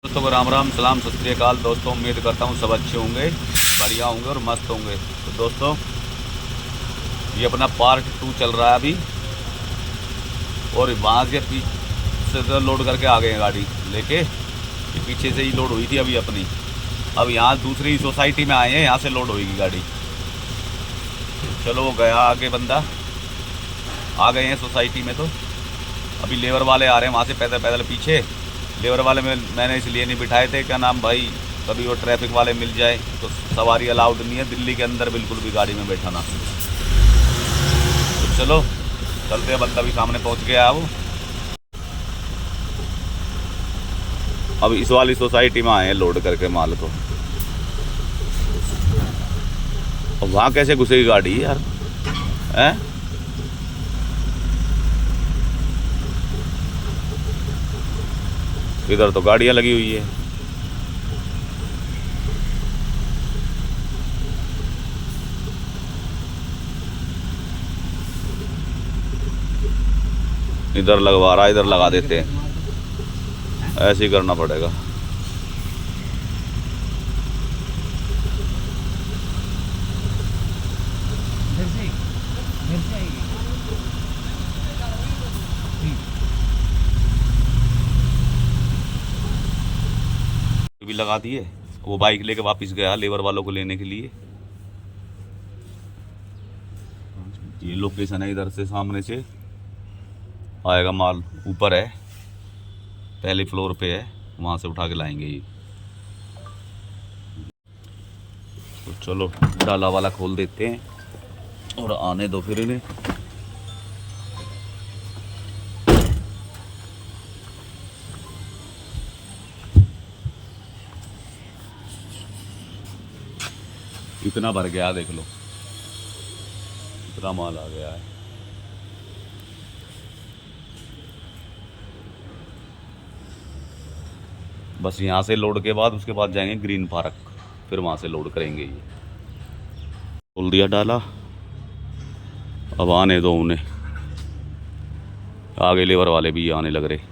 दोस्तों को राम राम सलाम सत श्री अकाल। दोस्तों उम्मीद करता हूँ सब अच्छे होंगे, बढ़िया होंगे और मस्त होंगे। तो दोस्तों ये अपना पार्ट 2 चल रहा है अभी, और वहाँ से पीछे से लोड करके आ गए हैं गाड़ी लेके। ये पीछे से ही लोड हुई थी अभी अपनी। अब यहाँ दूसरी सोसाइटी में आए हैं, यहाँ से लोड होगी गाड़ी। चलो वो गया आगे बंदा, आ गए हैं सोसाइटी में। तो अभी लेबर वाले आ रहे हैं वहाँ से पैदल पैदल पीछे। लेबर वाले में मैंने इसलिए नहीं बिठाए थे, क्या नाम भाई, कभी वो ट्रैफिक वाले मिल जाए तो सवारी अलाउड नहीं है दिल्ली के अंदर बिल्कुल भी गाड़ी में बैठाना। तो चलो चलते हैं, बंदा भी सामने पहुंच गया है वो। अब इस वाली सोसाइटी में आए हैं लोड करके माल को। अब वहाँ कैसे घुसेगी गाड़ी यार, हैं? इधर तो गाड़ियाँ लगी हुई है। इधर लगवा रहा है, इधर लगा देते हैं, ऐसे ही करना पड़ेगा। भी लगा दिए। वो बाइक लेके वापस गया लेबर वालों को लेने के लिए। ये लोकेशन है, इधर से सामने से आएगा माल, ऊपर है, पहले फ्लोर पे है, वहाँ से उठा के लाएंगे ये। तो चलो डाला वाला खोल देते हैं और आने दो फिर इन्हें। इतना भर गया देख लो, इतना माल आ गया है। बस यहाँ से लोड के बाद उसके बाद जाएंगे ग्रीन पार्क, फिर वहाँ से लोड करेंगे। ये खोल दिया डाला, अब आने दो उन्हें। आगे लेबर वाले भी आने लग रहे।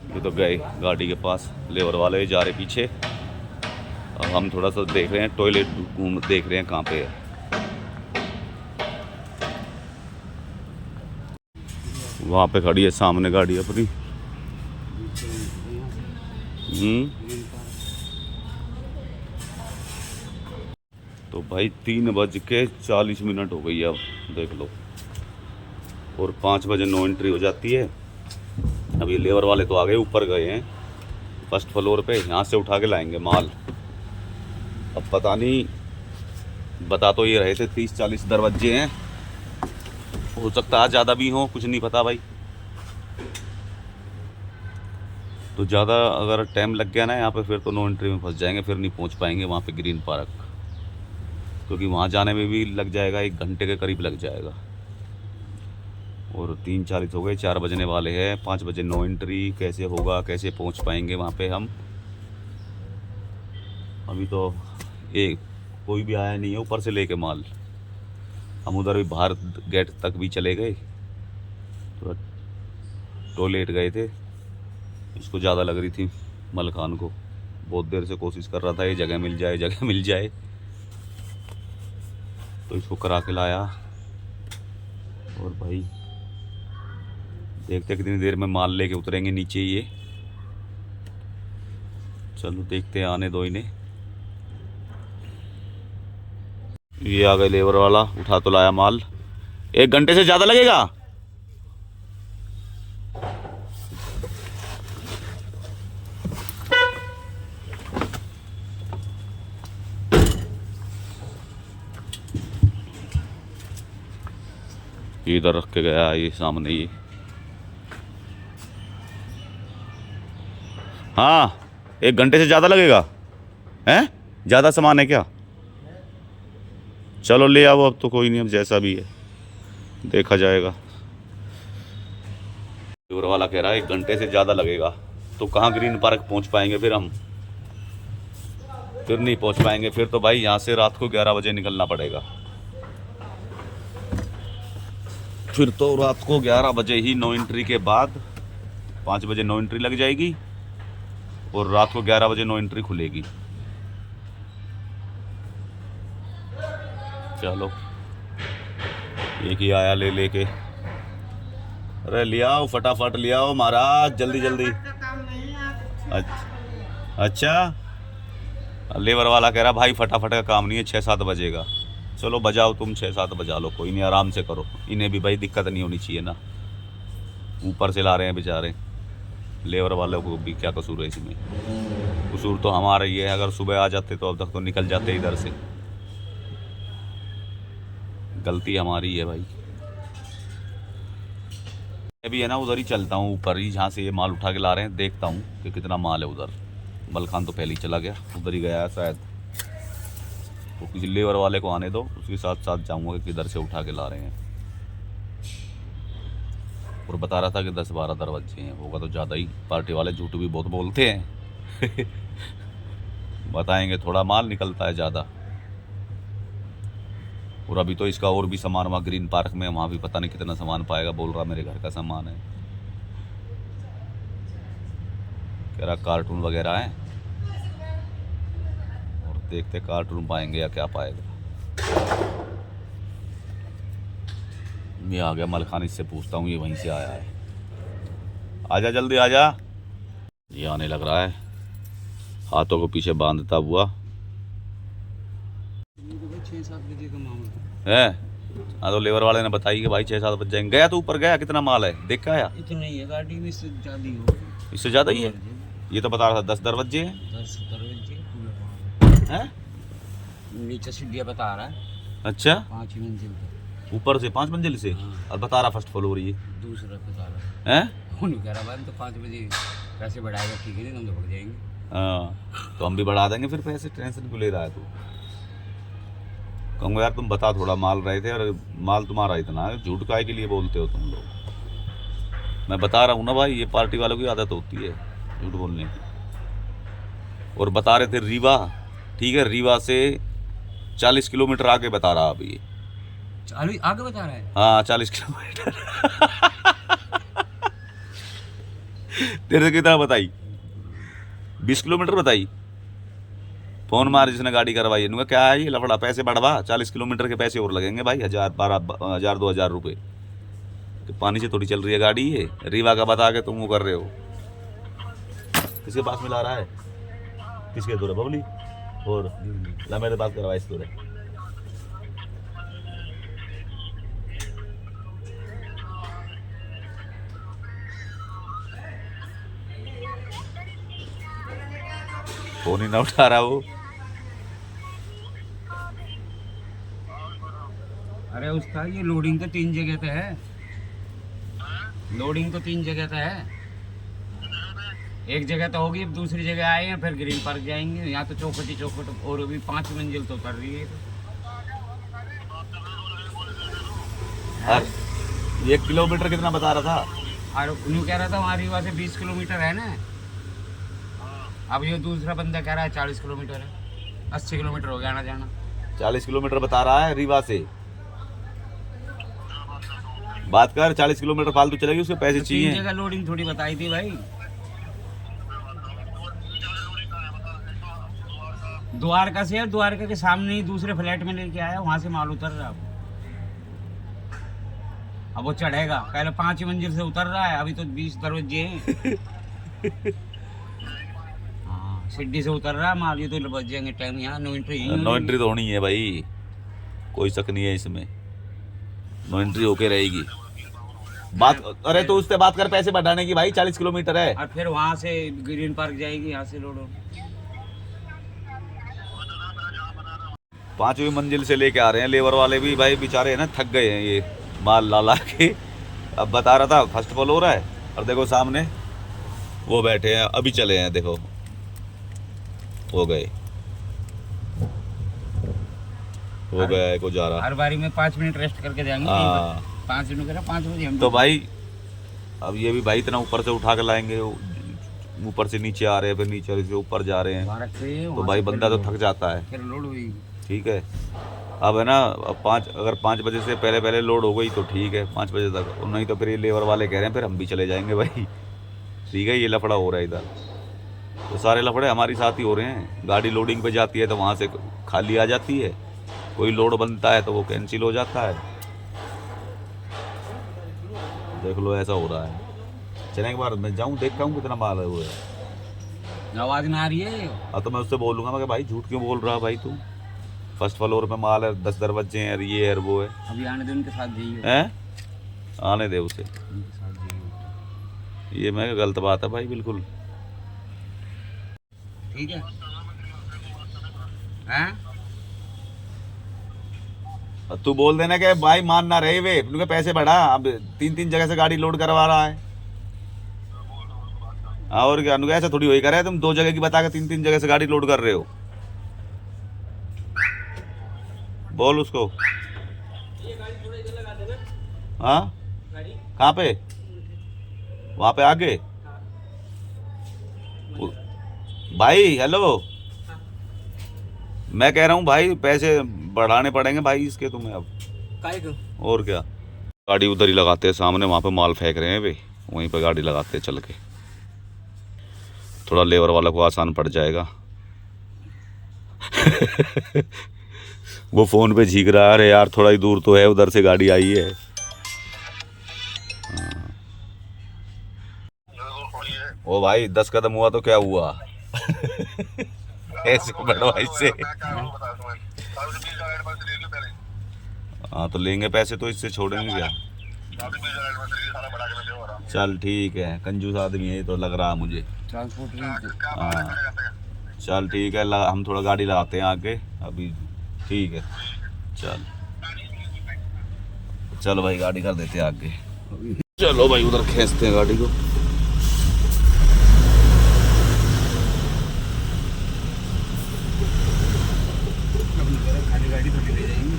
ये तो गए गाड़ी के पास, लेबर वाले जा रहे पीछे। अब हम थोड़ा सा देख रहे हैं, टॉयलेट घूम देख रहे हैं कहाँ पे है। वहाँ पे खड़ी है सामने गाड़ी अपनी। तो भाई 3:40 हो गई है, अब देख लो। और 5 बजे नो एंट्री हो जाती है। अब ये लेबर वाले तो आ गए, ऊपर गए हैं फर्स्ट फ्लोर पे, यहाँ से उठा के लाएंगे माल। अब पता नहीं, बता तो ये रहे थे 30-40 दरवाजे हैं, हो सकता है ज़्यादा भी हो, कुछ नहीं पता भाई। तो ज़्यादा अगर टाइम लग गया ना यहाँ पे, फिर तो नो एंट्री में फंस जाएंगे, फिर नहीं पहुँच पाएंगे वहाँ पे ग्रीन पार्क, क्योंकि वहाँ जाने में भी लग जाएगा 1 घंटे के करीब लग जाएगा। और 3:40 हो गए, 4 बजने वाले हैं। 5 बजे नो एंट्री, कैसे होगा, कैसे पहुँच पाएंगे वहाँ पे हम। अभी तो एक कोई भी आया नहीं है ऊपर से लेके माल। हम उधर भी बाहर गेट तक भी चले गए, तो टॉयलेट गए थे। इसको ज़्यादा लग रही थी मलखान को, बहुत देर से कोशिश कर रहा था ये जगह मिल जाए, जगह मिल जाए, तो इसको करा के लाया। और भाई देखते कितनी देर में माल लेके उतरेंगे नीचे ये। चलो देखते हैं, आने दो इन्हें। ये आ गए लेबर वाला, उठा तो लाया माल। 1 घंटे से ज़्यादा लगेगा। इधर रख के गया ये सामने ये। हाँ 1 घंटे से ज़्यादा लगेगा, हैं? ज़्यादा सामान है क्या? चलो ले आओ, अब तो कोई नहीं, अब जैसा भी है देखा जाएगा। लेबर वाला कह रहा है 1 घंटे से ज़्यादा लगेगा, तो कहाँ ग्रीन पार्क पहुँच पाएंगे फिर हम, फिर नहीं पहुँच पाएंगे। फिर तो भाई यहाँ से रात को 11 बजे निकलना पड़ेगा। फिर तो रात को 11 बजे ही नो एंट्री के बाद 5 बजे नो एंट्री लग जाएगी और रात को 11 बजे नो एंट्री खुलेगी। चलो एक ही आया ले लेके। अरे ले आओ फटाफट ले आओ महाराज, जल्दी जल्दी। अच्छा लेबर वाला कह रहा भाई फटाफट का काम नहीं है, 6-7 बजेगा। चलो बजाओ तुम, 6-7 बजा लो, कोई नहीं, आराम से करो। इन्हें भी भाई दिक्कत नहीं होनी चाहिए ना, ऊपर से ला रहे हैं बेचारे। लेबर वालों को भी क्या कसूर है इसमें? कसूर तो हमारा ही है। अगर सुबह आ जाते तो अब तक तो निकल जाते इधर से। गलती हमारी है भाई। अभी है ना उधर ही चलता हूँ, ऊपर ही जहाँ से ये माल उठा के ला रहे हैं, देखता हूँ कि कितना माल है उधर। मलखान तो पहले ही चला गया, उधर ही गया है शायद। तो किसी लेबर वाले को आने दो, उसके साथ साथ जाऊँगा कि किधर से उठा के ला रहे हैं। और बता रहा था कि 10-12 दरवाजे हैं, होगा तो ज़्यादा ही। पार्टी वाले झूठ भी बहुत बोलते हैं। बताएंगे थोड़ा माल निकलता है ज़्यादा। और अभी तो इसका और भी सामान वहाँ ग्रीन पार्क में, वहाँ भी पता नहीं कितना सामान पाएगा। बोल रहा मेरे घर का सामान है, कह रहा कार्टून वगैरह है। और देखते कार्टून पाएंगे या क्या पाएगा। ये आ गया मलखान, इससे पूछता हूँ, ये वहीं से आया है। आजा जल्दी आजा। ये आने लग रहा है, हाथों को पीछे बांधता हुआ। 6-7 बजे का मामला है। हाँ तो लेबर वाले ने बताई कि भाई 6-7 बज जाएंगे। गया तो ऊपर गया, कितना माल है देख के आया? इतना ही है, गाड़ी में इससे ज़्यादा ही होगा। इससे ज़्यादा ही है। ये तो बता रहा था 10 दरवाजे हैं। 10 दरवाजे हैं? नीचे सीढ़ियाँ बता रहा है। अच्छा 5 मंजिल तक, ऊपर से 5 मंजिल से। हाँ। और बता रहा फर्स्ट फ्लोर ये। दूसरा बता रहा है। हैं? उन्हें कह रहा भाई तो 5 बजे पैसे बढ़ाएगा, ठीक है नहीं हम तो बढ़ जाएंगे। हाँ तो हम भी बढ़ा देंगे फिर पैसे, टेंशन क्यों ले रहा है तू? कहूँगा यार तुम बता, थोड़ा माल रहे थे और माल तुम्हारा इतना है, झूठ काहे के लिए बोलते हो तुम लोग? मैं बता रहा हूँ ना भाई, ये पार्टी वालों की आदत होती है झूठ बोलने की। और बता रहे थे रीवा, ठीक है, रीवा से 40 किलोमीटर आगे बता रहा अभी ये। आगे बता रहा है? हाँ 40 किलोमीटर। तेरे से कितना बताई? 20 किलोमीटर बताई। फोन मार जिसने गाड़ी करवाई, इनका क्या है ये लफड़ा? पैसे बढ़वा, 40 किलोमीटर के पैसे और लगेंगे भाई, 1000-12,000 रुपये। तो पानी से थोड़ी चल रही है गाड़ी ये। रीवा का बता के तुम वो कर रहे हो। किसके पास मिला रहा है? किसके दूर है बबली? और ला मेरे बात करवा इस दूर है। फोन ही ना उठा रहा वो। अरे उसका ये लोडिंग तो 3 जगह पे है। लोडिंग तो 3 जगह पे है। एक जगह तो होगी, अब दूसरी जगह आए हैं, फिर ग्रीन पार्क जाएंगे। यहाँ तो चौखट और अभी 5 मंजिल तो कर रही है। तो 1 किलोमीटर कितना बता रहा था? और उन्होंने कह रहा था वहाँ रीवा से 20 किलोमीटर है ना। अब ये दूसरा बंदा कह रहा है 40 किलोमीटर है। 80 किलोमीटर हो गया आना जाना। 40 किलोमीटर बता रहा है रीवा से। बात कर, 40 किलोमीटर फालतू चलेगी, उसके पैसे तो चाहिए। 3 जगह लोडिंग थोड़ी बताई थी भाई। द्वारका से, द्वारका के सामने ही दूसरे फ्लैट में लेके आया, वहां से माल उतर रहा। अब वो चढ़ेगा, पहले 5 मंजिल से उतर रहा है, अभी तो 20 दरवाजे हैं। हाँ सीढ़ी से उतर रहा है माल, ये तो बच जाएंगे टाइम। यहाँ नो एंट्री, नो एंट्री तो होनी है भाई, कोई शक नहीं है इसमें। नो एंट्री होके रहेगी बात। अरे तो उससे बात कर पैसे बढ़ाने की भाई, 40 किलोमीटर है। और फिर वहां से ग्रीन पार्क जाएगी, यहाँ से लोडो। 5वीं मंजिल से लेके आ रहे हैं लेबर वाले भी भाई, बेचारे है ना, थक गए हैं ये माल ला ला के। अब बता रहा था फर्स्ट फ्लोर है, और देखो सामने वो बैठे हैं, अभी चले हैं, देखो हो गए को जा रहा। हर बारी में 5 मिनट रेस्ट करके जाएंगे। हाँ 5 मिनट करा, 5 बजे हम तो भाई अब ये भी भाई इतना ऊपर से उठा कर लाएंगे, ऊपर से नीचे आ रहे हैं, फिर नीचे से ऊपर जा रहे हैं, तो भाई बंदा तो थक जाता है। फिर लोड हुई। ठीक है। अब है ना, अब 5, अगर 5 बजे से पहले पहले लोड हो गई तो ठीक है, 5 बजे तक, और नहीं तो फिर ये लेबर वाले कह रहे हैं फिर हम भी चले जाएंगे भाई। ठीक है, ये लफड़ा हो रहा है इधर। तो सारे लफड़े हमारे साथ ही हो रहे हैं। गाड़ी लोडिंग पे जाती है तो वहाँ से खाली आ जाती है, कोई लोड बनता है तो वो कैंसिल हो जाता है। देख लो ऐसा हो रहा है। चलने के बाद मैं जाऊँ देखता हूँ कितना माल है वो है। आवाज ना आ रही है। हाँ तो मैं उससे बोलूँगा, मैं भाई झूठ क्यों बोल रहा भाई तू, फर्स्ट फ्लोर पे माल है, 10 दरवाजे हैं, ये है वो है। अभी आने दे, उनके साथ जाइए। हैं, आने दे उसे, उनके साथ जाइए। ये मैं गलत बात है भाई बिल्कुल। ठीक है। हैं? अब तू बोल देना कि भाई मान ना रहे वे, उनके पैसे बढ़ा, अब 3 जगह से गाड़ी लोड करवा रहा है। हाँ और क्या, उनका ऐसा थोड़ी वही कर रहा है, तुम 2 जगह की बता के 3 जगह से गाड़ी लोड कर रहे हो। बोल उसको। हाँ कहाँ पे, वहाँ पे आगे। भाई हेलो, मैं कह रहा हूँ भाई पैसे बढ़ाने पड़ेंगे भाई इसके तुम्हें अब। काहे को? और क्या, गाड़ी उधर ही लगाते हैं सामने, वहाँ पे माल फेंक रहे हैं वे, वहीं पे गाड़ी लगाते हैं चल के, थोड़ा लेबर वाला को आसान पड़ जाएगा। वो फ़ोन पे झीक रहा है, अरे यार थोड़ा ही दूर तो है, उधर से गाड़ी आई है। हाँ। ओ भाई 10 कदम हुआ तो क्या हुआ। ऐसे बढ़वा इससे। हाँ तो लेंगे पैसे तो इससे छोड़ेंगे क्या। चल ठीक है, कंजूस आदमी है तो लग रहा है मुझे। हाँ चल ठीक है, हम थोड़ा गाड़ी लगाते हैं आगे अभी। ठीक है चल, चलो भाई गाड़ी कर देते हैं आगे। चलो भाई उधर खींचते हैं गाड़ी को। गाड़ी थोड़ी ले जाएंगे,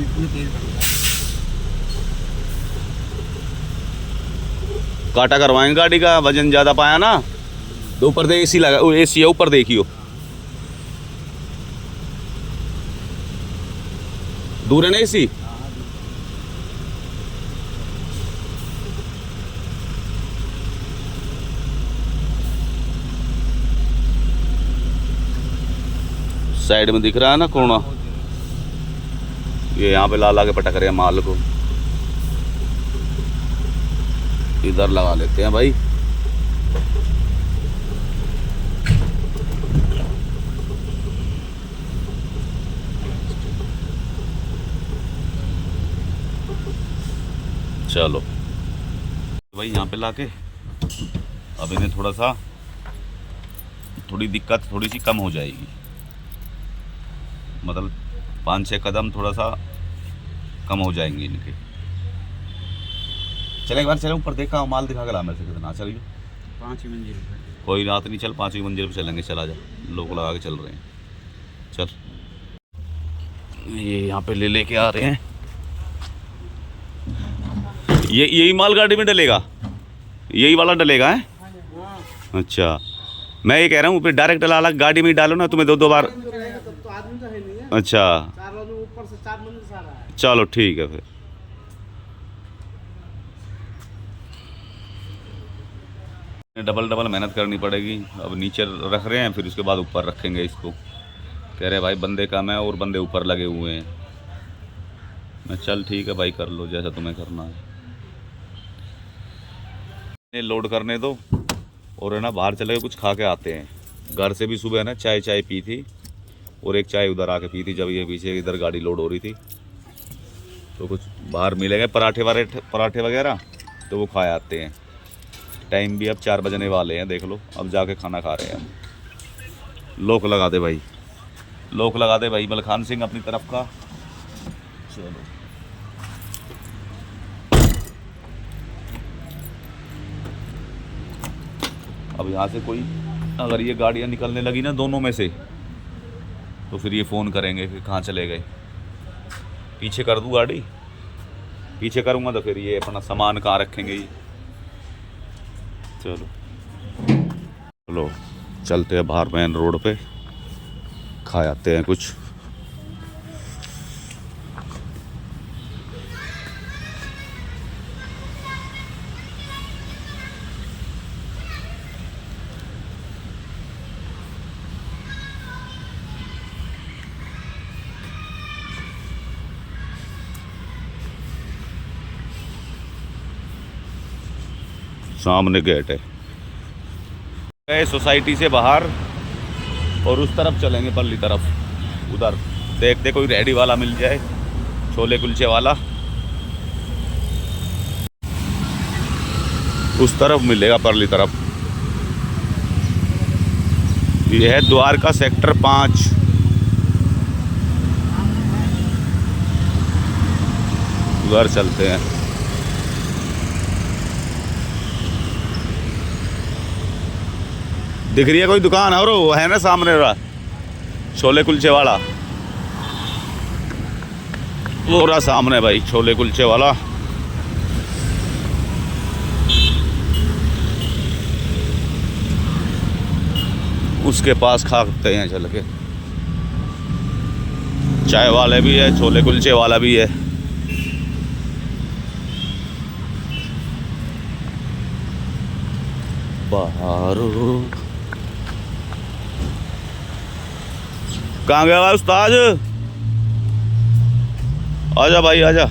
इतनी तेज काटा करवाएंगे गाड़ी का, वजन ज़्यादा पाया ना तो ऊपर दे, एसी लगा, एसी है ऊपर देखियो, दूर है ना एसी। साइड में दिख रहा है ना कोना, ये यहाँ पे ला के पटक रहे हैं माल को, इधर लगा लेते हैं भाई। चलो भाई यहाँ पे लाके अब इन्हें थोड़ा सा, थोड़ी दिक्कत थोड़ी सी कम हो जाएगी, मतलब 5-6 कदम थोड़ा सा कम हो जाएंगे इनके। चले एक बार, चले ऊपर देखा माल दिखा के ला मेरे से कितना। चलिए 5 मंजिल कोई रात नहीं, चल 5वीं मंजिल पे चलेंगे, चला जा, लोग लगा के चल रहे हैं। चल ये यहाँ पे लेके आ रहे हैं, ये यही माल गाड़ी में डलेगा, यही वाला डलेगा है। अच्छा मैं ये कह रहा हूँ फिर डायरेक्ट डाला गाड़ी में ही डालो ना, तुम्हें 2 बार। अच्छा चलो ठीक है, फिर डबल मेहनत करनी पड़ेगी। अब नीचे रख रहे हैं, फिर उसके बाद ऊपर रखेंगे इसको। कह रहे भाई बंदे कम है और बंदे ऊपर लगे हुए हैं। मैं चल ठीक है भाई, कर लो जैसा तुम्हें करना है। लोड करने दो, और है ना बाहर चले गए कुछ खा के आते हैं। घर से भी सुबह है ना चाय पी थी, और एक चाय उधर आके पी थी जब ये पीछे इधर गाड़ी लोड हो रही थी। तो कुछ बाहर मिलेंगे पराठे वगैरह, तो वो खा आते हैं। टाइम भी अब 4 बजने वाले हैं, देख लो अब जाके खाना खा रहे हैं हम। लोक लगा दे भाई, लोक लगा दे भाई मलखान सिंह अपनी तरफ का। चलो अब यहाँ से कोई अगर ये गाड़ियाँ निकलने लगी ना दोनों में से, तो फिर ये फ़ोन करेंगे कि कहाँ चले गए। पीछे कर दूँ गाड़ी, पीछे करूँगा तो फिर ये अपना सामान कहाँ रखेंगे ये। चलो चलते हैं बाहर मेन रोड पे, खा आते हैं कुछ। सामने गेट है। गए सोसाइटी से बाहर और उस तरफ चलेंगे, परली तरफ। उधर देखते कोई रेडी वाला मिल जाए, छोले कुलचे वाला। उस तरफ मिलेगा, परली तरफ। ये है द्वारका सेक्टर 5। उधर चलते हैं। दिख रही है कोई दुकान? और वो है ना सामने रहा छोले कुलचे वाला, वो रहा सामने भाई छोले कुलचे वाला। उसके पास खाते हैं चल के। चाय वाले भी है, छोले कुलचे वाला भी है। बाहर कहाँ गया भाई उस्ताद? आजा भाई आजा।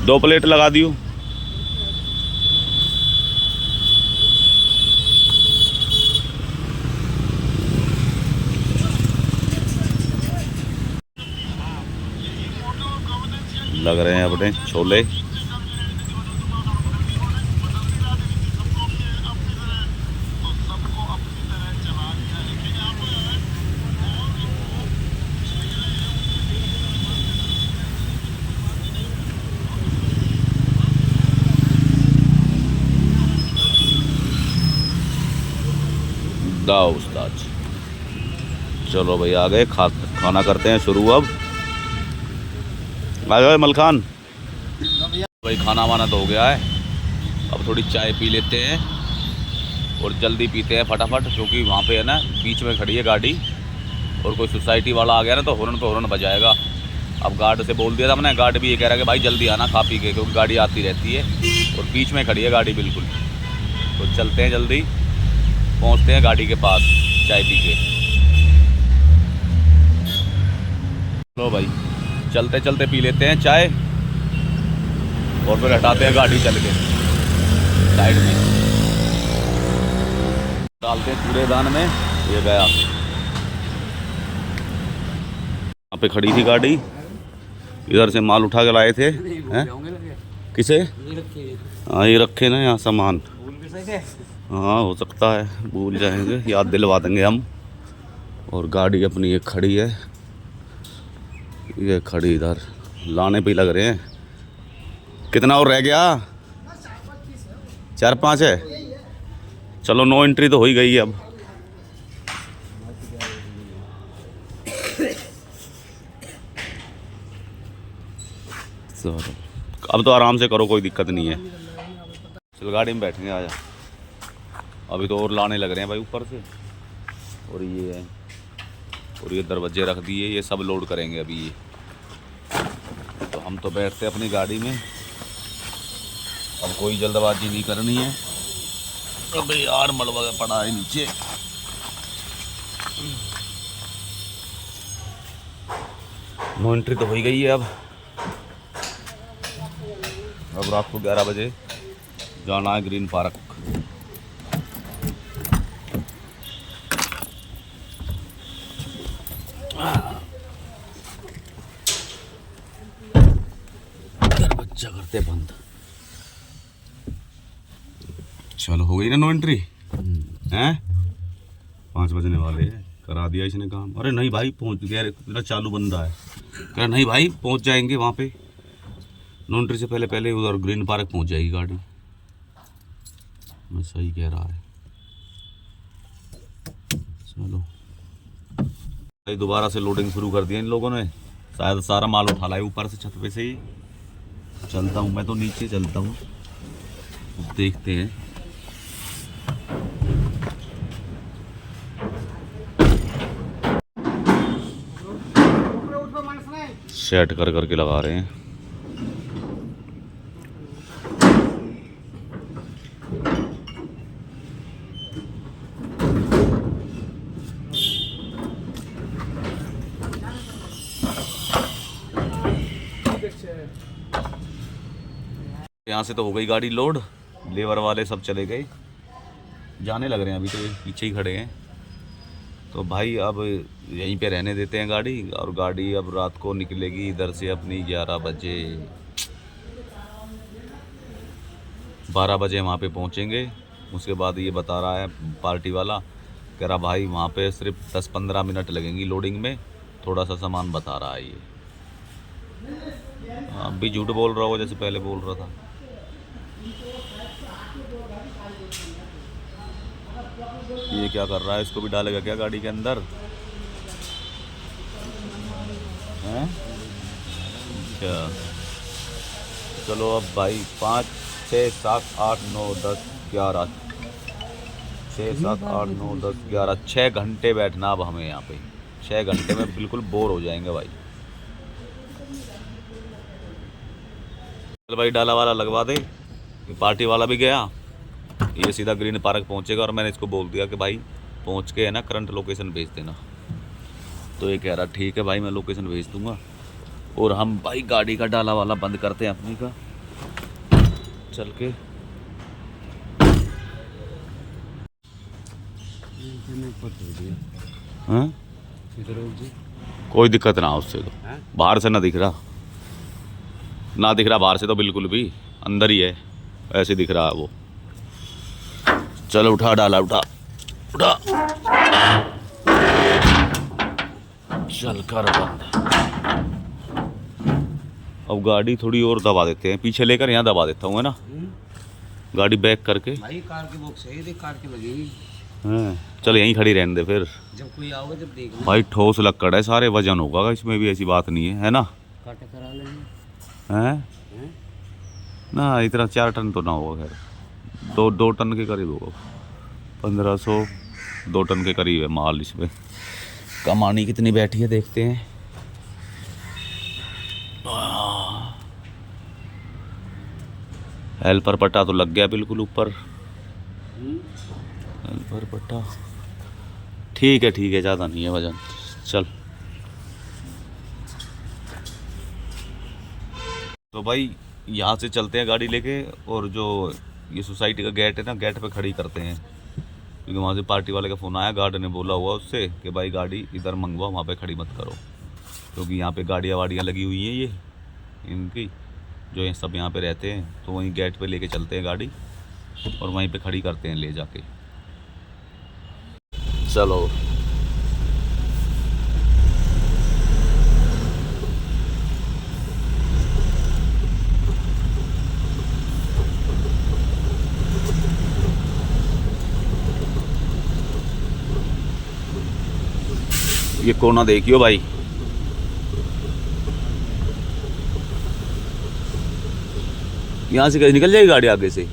दो प्लेट लगा दियो। लग रहे हैं अपने छोले। दाओ उस्ताद। चलो भाई आ गए, खाना करते हैं शुरू। अब आ गए मलखान भाई। खाना वाना तो हो गया है, अब थोड़ी चाय पी लेते हैं और जल्दी पीते हैं फटाफट, क्योंकि वहाँ पे है ना बीच में खड़ी है गाड़ी और कोई सोसाइटी वाला आ गया ना तो हॉर्न पे हॉर्न बजाएगा। अब गार्ड से बोल दिया था मैंने, गार्ड भी ये कह रहा है कि भाई जल्दी आना खा पी के, क्योंकि गाड़ी आती रहती है और बीच में खड़ी है गाड़ी बिल्कुल। तो चलते हैं, जल्दी पहुँचते हैं गाड़ी के पास चाय पी के। लो भाई चलते चलते पी लेते हैं चाय और फिर हटाते हैं गाड़ी चल के साइड में, डालते हैं कूड़ेदान में। ये गया, यहाँ पे खड़ी थी गाड़ी, इधर से माल उठा के लाए थे। हैं किसे? हाँ ये रखे ना यहाँ सामान। हाँ हो सकता है भूल जाएंगे, याद दिलवा देंगे हम। और गाड़ी अपनी एक खड़ी है, ये खड़ी इधर लाने पे लग रहे हैं। कितना और रह गया? 4-5 है। चलो नो एंट्री तो हो ही गई है अब। चलो अब तो आराम से करो, कोई दिक्कत नहीं है। चल गाड़ी में बैठेंगे, आजा। अभी तो और लाने लग रहे हैं भाई ऊपर से। और ये है, और ये दरवाजे रख दिए, ये सब लोड करेंगे अभी ये। तो हम तो बैठते हैं अपनी गाड़ी में, अब कोई जल्दबाजी नहीं करनी है। अबे यार मलबा पड़ा है नीचे। नो एंट्री तो हो ही गई है अब रात को 11 बजे जाना है ग्रीन पार्क। दरवाजा करते बंद। चलो हो गई ना नो एंट्री? हैं 5 बजने वाले हैं, करा दिया इसने काम। अरे नहीं भाई पहुंच गया, मेरा चालू बंदा है। कह रहा नहीं भाई पहुंच जाएंगे वहाँ पे, नो एंट्री से पहले पहले उधर ग्रीन पार्क पहुंच जाएगी गाड़ी। मैं सही कह रहा है। चलो भाई दोबारा से लोडिंग शुरू कर दिया इन लोगों ने, शायद सारा माल उठा लाए ऊपर से छत पे से ही। चलता हूँ मैं तो नीचे चलता हूँ, देखते हैं। सेट कर करके लगा रहे हैं। यहाँ से तो हो गई गाड़ी लोड, लेबर वाले सब चले गए, जाने लग रहे हैं, अभी तो ये पीछे ही खड़े हैं। तो भाई अब यहीं पे रहने देते हैं गाड़ी, और गाड़ी अब रात को निकलेगी इधर से अपनी 11 बजे, 12 बजे वहाँ पे पहुँचेंगे। उसके बाद ये बता रहा है पार्टी वाला, कह रहा भाई वहाँ पे सिर्फ 10-15 मिनट लगेंगी लोडिंग में, थोड़ा सा सामान बता रहा है ये। अब भी झूठ बोल रहा हो जैसे पहले बोल रहा था। ये क्या कर रहा है, इसको भी डालेगा क्या गाड़ी के अंदर हैं? अच्छा चलो अब भाई 5, 6, 7, 8, 9, 10, 11, 6, 7, 8, 9, 10, 11, 6 घंटे बैठना अब हमें यहाँ पे। 6 घंटे में बिल्कुल बोर हो जाएंगे भाई। चल भाई डाला वाला लगवा दे, पार्टी वाला भी गया, ये सीधा ग्रीन पार्क पहुँचेगा। और मैंने इसको बोल दिया कि भाई पहुँच के है ना करंट लोकेशन भेज देना। तो ये कह रहा ठीक है भाई मैं लोकेशन भेज दूँगा। और हम भाई गाड़ी का डाला वाला बंद करते हैं अपनी का, चल के। हाँ कोई दिक्कत ना उससे, तो बाहर से ना दिख रहा बाहर से तो बिल्कुल भी, अंदर ही है ऐसे दिख रहा है वो। चलो उठा डाला, उठा उठा, चल कर बंद। अब गाड़ी थोड़ी और दबा देते हैं, पीछे लेकर यहाँ दबा देता हूँ है ना, गाड़ी बैक करके। भाई कार के बॉक्स है, देख कार की लगेगी। हाँ चल यहीं खड़ी रहने दे फिर, जब कोई आओगे जब देखना। भाई ठोस लक्कड़ है, सारे वजन होगा इसमें भी, ऐसी बात नहीं है ना। काटा करा लेंगे हैं ना, इतना 4 टन तो ना होगा, खैर 2 टन के करीब होगा, 1500 2 टन के करीब है माल इसमें। कमानी कितनी बैठी है देखते हैं। हेल्पर पट्टा तो लग गया बिल्कुल ऊपर, हेल्पर पट्टा ठीक है ज़्यादा नहीं है वजन। चल तो भाई यहाँ से चलते हैं गाड़ी लेके, और जो ये सोसाइटी का गेट है ना, गेट पे खड़ी करते हैं, क्योंकि वहाँ से पार्टी वाले का फ़ोन आया, गार्ड ने बोला हुआ उससे कि भाई गाड़ी इधर मंगवा, वहाँ पे खड़ी मत करो, क्योंकि यहाँ पे गाड़ियाँ वाड़ियाँ लगी हुई हैं ये इनकी, जो ये सब यहाँ पे रहते हैं। तो वहीं गेट पे लेके चलते हैं गाड़ी और वहीं पे खड़ी करते हैं ले जाके। चलो ये कोना देखियो भाई, यहाँ से कहीं निकल जाएगी गाड़ी आगे से।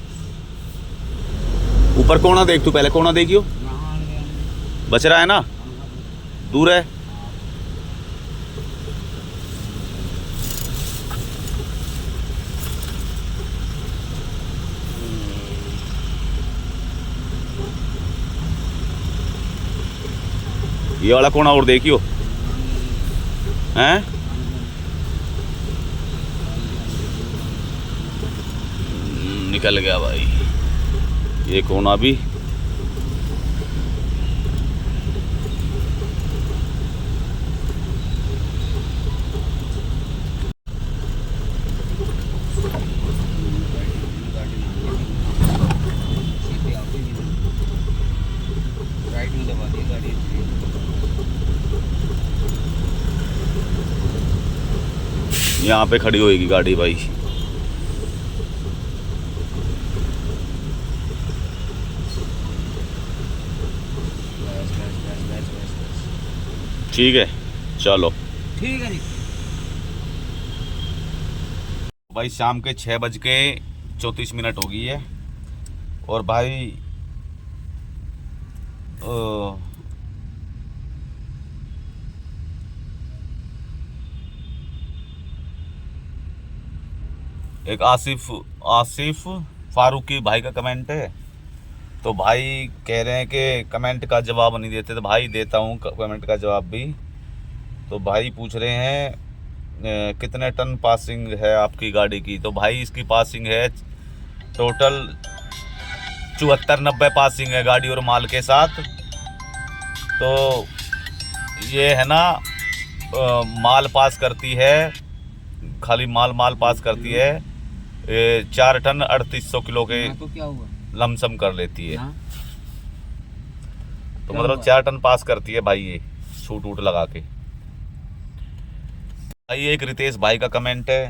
ऊपर कोना देख, तू पहले कोना देखियो, बच रहा है ना, दूर है। ये वाला कोना और देखियो, हैं निकल गया भाई ये कोना भी। यहाँ पे खड़ी होएगी गाड़ी भाई। ठीक है चलो, ठीक है जी भाई। शाम के 6:34 हो गई है, और भाई एक आसिफ फारूकी भाई का कमेंट है, तो भाई कह रहे हैं कि कमेंट का जवाब नहीं देते, तो भाई देता हूँ कमेंट का जवाब भी। तो भाई पूछ रहे हैं कितने टन पासिंग है आपकी गाड़ी की, तो भाई इसकी पासिंग है टोटल 74-90 पासिंग है गाड़ी और माल के साथ। तो ये है ना माल पास करती है, खाली माल पास करती है 4 टन 3800 किलो के तो क्या हुआ, लमसम कर लेती है। हाँ? तो मतलब 4 टन पास करती है भाई ये छूट वूट लगा के। भाई एक रितेश भाई का कमेंट है,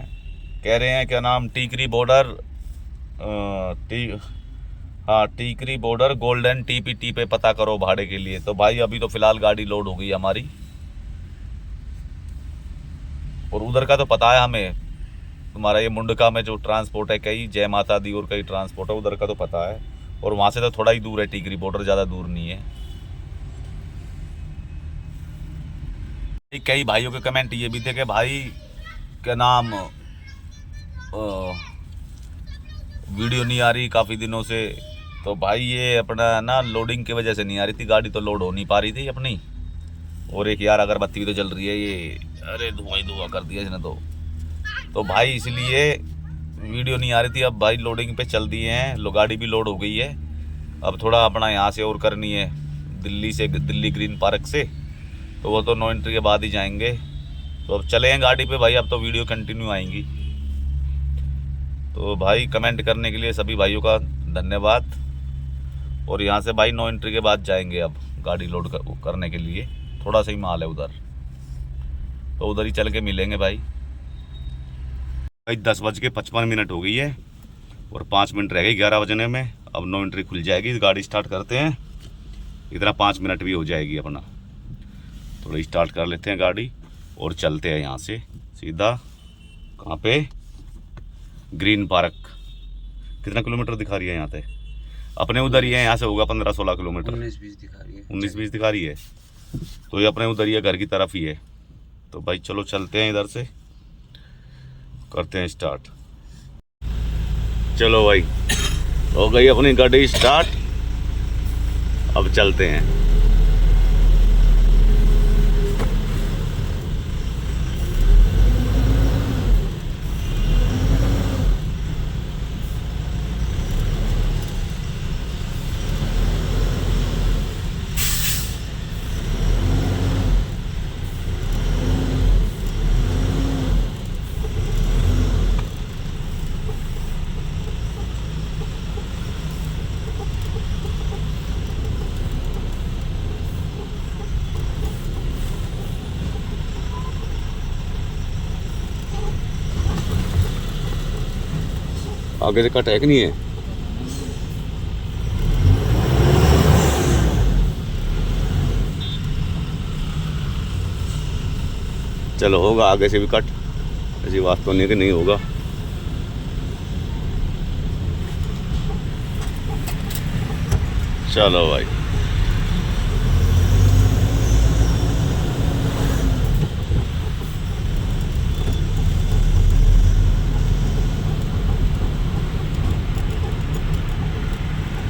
कह रहे हैं क्या नाम, Tikri border Tikri border golden TPT पे पता करो भाड़े के लिए। तो भाई अभी तो फिलहाल गाड़ी लोड हो गई हमारी, और उधर का तो पता है हमें, तुम्हारा ये मुंडका में जो ट्रांसपोर्ट है कई, जय माता दी और कई ट्रांसपोर्ट है, उधर का तो पता है। और वहाँ से तो थोड़ा ही दूर है टीकरी बॉर्डर, ज़्यादा दूर नहीं है। कई भाइयों के कमेंट ये भी थे कि भाई क्या नाम वीडियो नहीं आ रही काफ़ी दिनों से। तो भाई ये अपना ना लोडिंग की वजह से नहीं आ रही थी, गाड़ी तो लोड हो नहीं पा रही थी अपनी। और एक यार अगरबत्ती भी तो चल रही है ये, अरे धुआं ही धुआं कर दिया इसने तो भाई इसलिए वीडियो नहीं आ रही थी। अब भाई लोडिंग पे चल दिए हैं, गाड़ी भी लोड हो गई है। अब थोड़ा अपना यहाँ से और करनी है दिल्ली ग्रीन पार्क से, तो वो तो 9 एंट्री के बाद ही जाएंगे। तो अब चले हैं गाड़ी पे भाई, अब तो वीडियो कंटिन्यू आएंगी। तो भाई कमेंट करने के लिए सभी भाइयों का धन्यवाद। और यहाँ से भाई 9 एंट्री के बाद जाएंगे अब गाड़ी लोड करने के लिए। थोड़ा सा ही माल है उधर, तो उधर ही चल के मिलेंगे भाई। 10:55 हो गई है और 5 मिनट रह गई 11 बजने में। अब 9 एंट्री खुल जाएगी, गाड़ी स्टार्ट करते हैं, इतना 5 मिनट भी हो जाएगी अपना। थोड़ा स्टार्ट कर लेते हैं गाड़ी और चलते हैं यहाँ से सीधा कहाँ पे, ग्रीन पार्क। कितना किलोमीटर दिखा रही है यहाँ से? अपने उधर ही है, यहाँ से होगा 15-16 किलोमीटर। 19-20 दिखा रही है। 19-20 दिखा रही है, तो ये अपने उधर ही है, घर की तरफ ही है। तो भाई चलो चलते हैं, इधर से करते हैं स्टार्ट। चलो भाई हो गई अपनी गाड़ी स्टार्ट, अब चलते हैं। आगे से कट है कि नहीं है? चलो होगा आगे से भी कट, ऐसी बात तो नहीं कि नहीं होगा। चलो भाई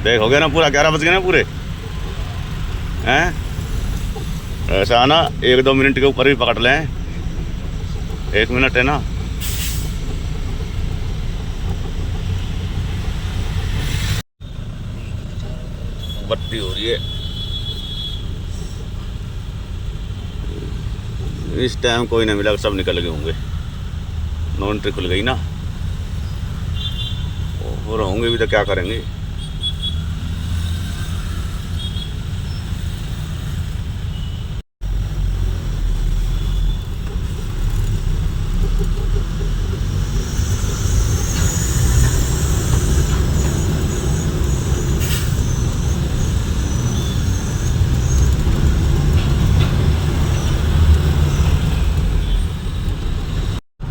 देख, हो गया ना पूरा, 11 बज गए ना पूरे हैं। ऐसा ना 1-2 मिनट के ऊपर भी पकड़ लें, 1 मिनट है ना। बत्ती हो रही है इस टाइम, कोई ना मिला, सब निकल गए होंगे। 9 एंट्री खुल गई ना, और होंगे भी तो क्या करेंगे।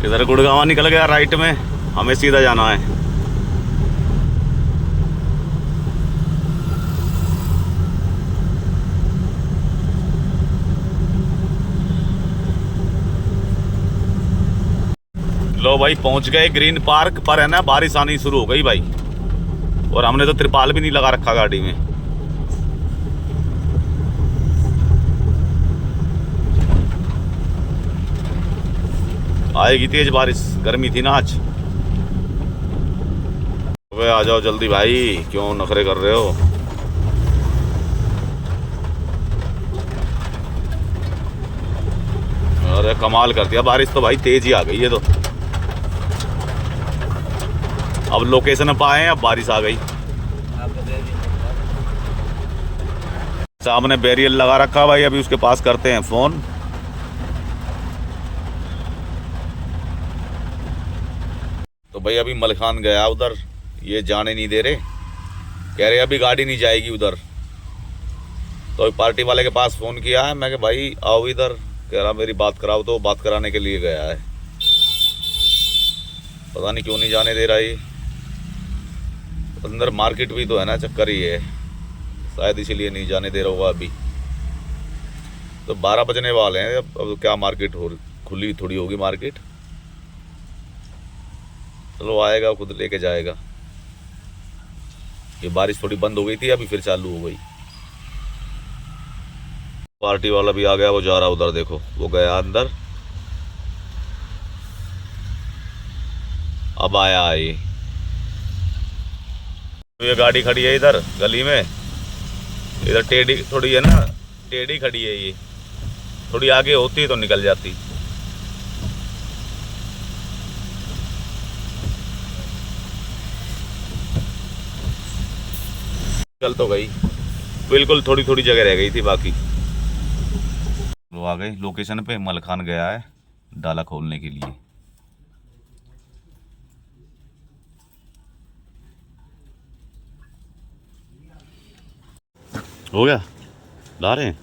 इधर गुड़गांव निकल गया राइट में, हमें सीधा जाना है। लो भाई पहुंच गए ग्रीन पार्क पर, है ना बारिश आनी शुरू हो गई भाई, और हमने तो त्रिपाल भी नहीं लगा रखा गाड़ी में। आएगी तेज बारिश, गर्मी थी ना आज। अबे आ जाओ जल्दी भाई, क्यों नखरे कर रहे हो? अरे कमाल कर दिया, बारिश तो भाई तेज ही आ गई है। तो अब लोकेशन पे आए, अब बारिश आ गई। सामने बैरियर लगा रखा भाई, अभी उसके पास करते हैं फोन। तो भाई अभी मलखान गया उधर, ये जाने नहीं दे रहे, कह रहे अभी गाड़ी नहीं जाएगी उधर। तो पार्टी वाले के पास फोन किया है, मैं कि भाई आओ इधर, कह रहा मेरी बात कराओ, तो बात कराने के लिए गया है। पता नहीं क्यों नहीं जाने दे रहा ये। अंदर मार्केट भी तो है ना, चक्कर ही है शायद, इसीलिए नहीं जाने दे रहा होगा अभी। तो 12 बजने वाले हैं, अब क्या मार्केट हो खुली थोड़ी होगी मार्केट। चलो आएगा, खुद लेके जाएगा। ये बारिश थोड़ी बंद हो गई थी, अभी फिर चालू हो गई। पार्टी वाला भी आ गया, वो जा रहा उधर, देखो वो गया अंदर, अब आया ये गाड़ी खड़ी है इधर गली में, इधर टेढ़ी थोड़ी है ना, टेढ़ी खड़ी है ये, थोड़ी आगे होती तो निकल जाती। चल तो गई, बिल्कुल थोड़ी थोड़ी जगह रह गई थी बाकी। वो आ गए लोकेशन पे, मलखान गया है डाला खोलने के लिए। हो गया, ला रहे हैं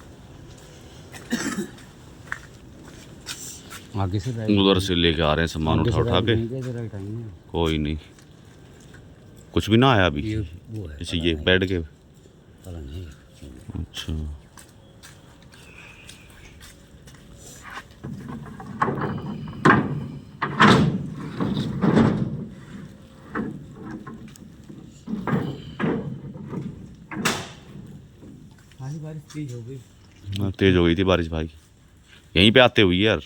आगे से उधर से लेके आ रहे हैं सामान उठा उठा के। कोई नहीं, कुछ भी ना आया अभी। इसी ये बेड के, अच्छा बारिश तेज हो गई, तेज हो गई थी बारिश भाई, यहीं पे आते हुई यार।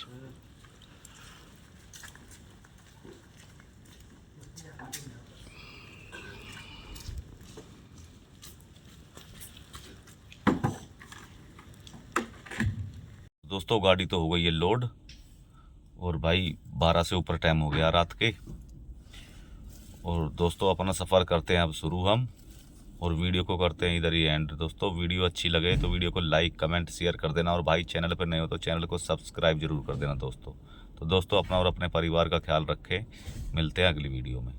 दोस्तों गाड़ी तो हो गई है लोड, और भाई 12 से ऊपर टाइम हो गया रात के। और दोस्तों अपना सफ़र करते हैं अब शुरू हम, और वीडियो को करते हैं इधर ही एंड। दोस्तों वीडियो अच्छी लगे तो वीडियो को लाइक कमेंट शेयर कर देना, और भाई चैनल पर नए हो तो चैनल को सब्सक्राइब जरूर कर देना दोस्तों। तो दोस्तों अपना और अपने परिवार का ख्याल रखें, मिलते हैं अगली वीडियो में।